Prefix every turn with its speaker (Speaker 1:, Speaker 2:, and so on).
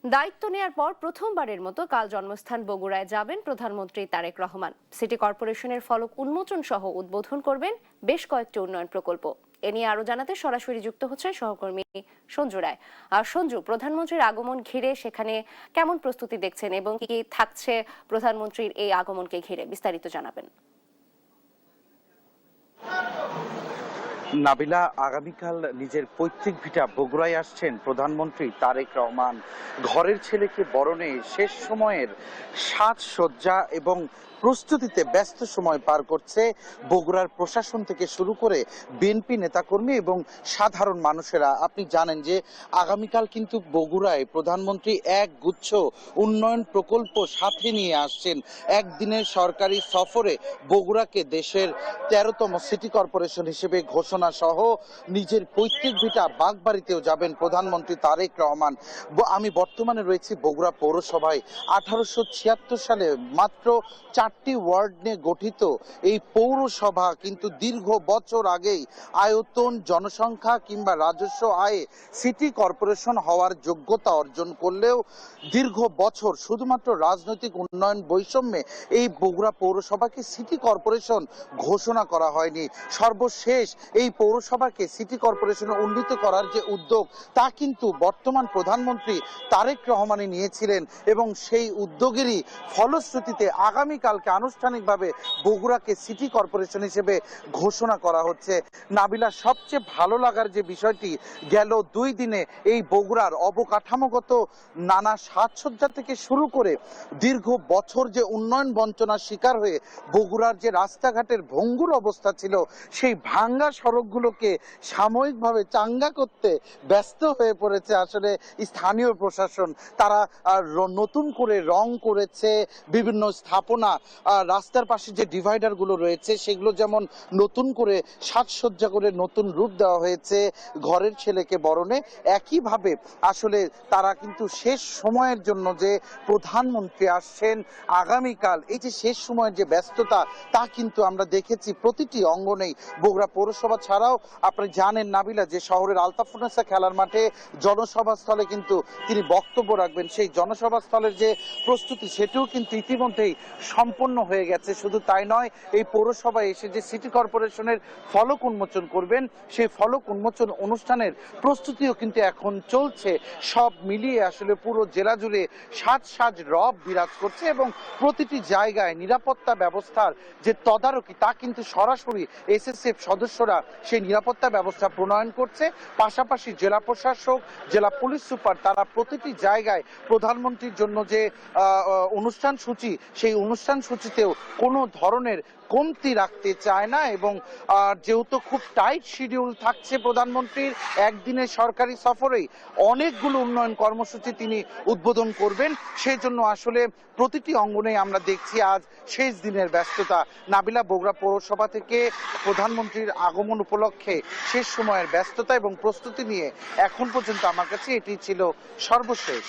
Speaker 1: দায়িত্ব নেয়ার পর প্রথমবারের মতো কাল জন্মস্থান বগুড়ায় যাবেন প্রধানমন্ত্রী তারেক রহমান। সিটি কর্পোরেশনের ফলক উন্মোচন সহ উদ্বোধন করবেন বেশ কয়েকটি উন্নয়ন প্রকল্প। এ নিয়ে আরো জানাতে সরাসরি যুক্ত হচ্ছে সহকর্মী সঞ্জু রায়। আর সঞ্জু, প্রধানমন্ত্রীর আগমন ঘিরে সেখানে কেমন প্রস্তুতি দেখছেন এবং কি কি থাকছে প্রধানমন্ত্রীর এই আগমনকে ঘিরে, বিস্তারিত জানাবেন।
Speaker 2: নাবিলা, আগামীকাল নিজের পৈতৃক ভিটা বগুড়ায় আসছেন প্রধানমন্ত্রী তারেক রহমান। ঘরের ছেলেকে বরণে শেষ সময়ের সাজসজ্জা এবং প্রস্তুতিতে ব্যস্ত সময় পার করছে বগুড়ার প্রশাসন থেকে শুরু করে বিএনপি নেতাকর্মী এবং সাধারণ মানুষেরা। আপনি জানেন যে আগামীকাল কিন্তু বগুড়ায় প্রধানমন্ত্রী এক গুচ্ছ উন্নয়ন প্রকল্প সাথে নিয়ে আসছেন। একদিনের সরকারি সফরে বগুড়াকে দেশের ১৩তম সিটি কর্পোরেশন হিসেবে ঘোষণা সহ নিজের পৈতৃক ভিটা বাগবাড়িতেও যাবেন প্রধানমন্ত্রী তারেক রহমান। আমি বর্তমানে রয়েছি বগুড়া পৌরসভায়। 1876 সালে মাত্র 4টি ওয়ার্ড নিয়ে গঠিত এই পৌরসভা কিন্তু দীর্ঘ বছর আগেই আয়তন, জনসংখ্যা কিংবা রাজস্ব আয়ে সিটি কর্পোরেশন হওয়ার যোগ্যতা অর্জন করলেও দীর্ঘ বছর শুধুমাত্র রাজনৈতিক উন্নয়ন বৈষম্যে এই বগুড়া পৌরসভাকে সিটি কর্পোরেশন ঘোষণা করা হয়নি। সর্বশেষ এই পৌরসভাকে সিটি কর্পোরেশনে উন্নীত করার যে উদ্যোগ, তা কিন্তু বর্তমান প্রধানমন্ত্রী তারেক রহমানই নিয়েছিলেন এবং সেই উদ্যোগেরই ফলশ্রুতিতে আগামীকালকে আনুষ্ঠানিকভাবে বগুড়াকে সিটি কর্পোরেশন হিসেবে ঘোষণা করা হচ্ছে। নাবিলা, সবচেয়ে ভালো লাগার যে বিষয়টি, গেল 2 দিনে এই বগুড়ার অবকাঠামোগত নানা সাজসজ্জা থেকে শুরু করে দীর্ঘ বছর যে উন্নয়ন বঞ্চনার শিকার হয়ে বগুড়ার যে রাস্তাঘাটের ভঙ্গুর অবস্থা ছিল, সেই ভাঙ্গা সড়কগুলোকে সাময়িকভাবে চাঙ্গা করতে ব্যস্ত হয়ে পড়েছে আসলে স্থানীয় প্রশাসন। তারা নতুন করে রং করেছে বিভিন্ন স্থাপনা, রাস্তার পাশে যে ডিভাইডার গুলো রয়েছে সেগুলো যেমন নতুন করে সাজসজ্জা করে নতুন রূপ দেওয়া হয়েছে ঘরের ছেলেকে বরণে। একইভাবে আসলে তারা কিন্তু শেষ সময়ের জন্য যে প্রধানমন্ত্রী আসছেন আগামীকাল, এই যে শেষ সময়ের যে ব্যস্ততা, তা কিন্তু আমরা দেখেছি প্রতিটি অঙ্গনেই। বগুড়া পৌরসভা ছাড়াও আপনি জানেন নাবিলা যে শহরের আলতাফুন্নেসা খেলার মাঠে জনসভা স্থলে কিন্তু তিনি বক্তব্য রাখবেন। সেই জনসভা স্থলের যে প্রস্তুতি, সেটিও কিন্তু ইতিমধ্যেই সম্পন্ন হয়ে গেছে। শুধু তাই নয়, এই পৌরসভায় এসে যে সিটি কর্পোরেশনের ফলক উন্মোচন করবেন, সেই ফলক উন্মোচন অনুষ্ঠানের প্রস্তুতিও কিন্তু এখন চলছে। সব মিলিয়ে আসলে পুরো জেলা জুড়ে সাজ রব বিরাজ করছে এবং প্রতিটি জায়গায় নিরাপত্তা ব্যবস্থার যে তদারকি, তা কিন্তু সরাসরি এসএসএফ সদস্যরা সেই নিরাপত্তা ব্যবস্থা প্রণয়ন করছে। পাশাপাশি জেলা প্রশাসক, জেলা পুলিশ সুপার, তারা প্রতিটি জায়গায় প্রধানমন্ত্রীর জন্য যে অনুষ্ঠান সূচি, সেই অনুষ্ঠান সূচিতেও কোনো ধরনের কমতি রাখতে চায় না এবং যেহেতু খুব টাইট শিডিউল থাকছে প্রধানমন্ত্রীর একদিনের সরকারি সফরেই, অনেকগুলো উন্নয়ন কর্মসূচি তিনি উদ্বোধন করবেন। সেই জন্য আসলে প্রতিটি অঙ্গনে আমরা দেখছি আজ শেষ দিনের ব্যস্ততা। নাবিলা, বগুড়া পৌরসভা থেকে প্রধানমন্ত্রীর আগমন উপলক্ষে শেষ সময়ের ব্যস্ততা এবং প্রস্তুতি নিয়ে এখন পর্যন্ত আমার কাছে এটি ছিল সর্বশেষ।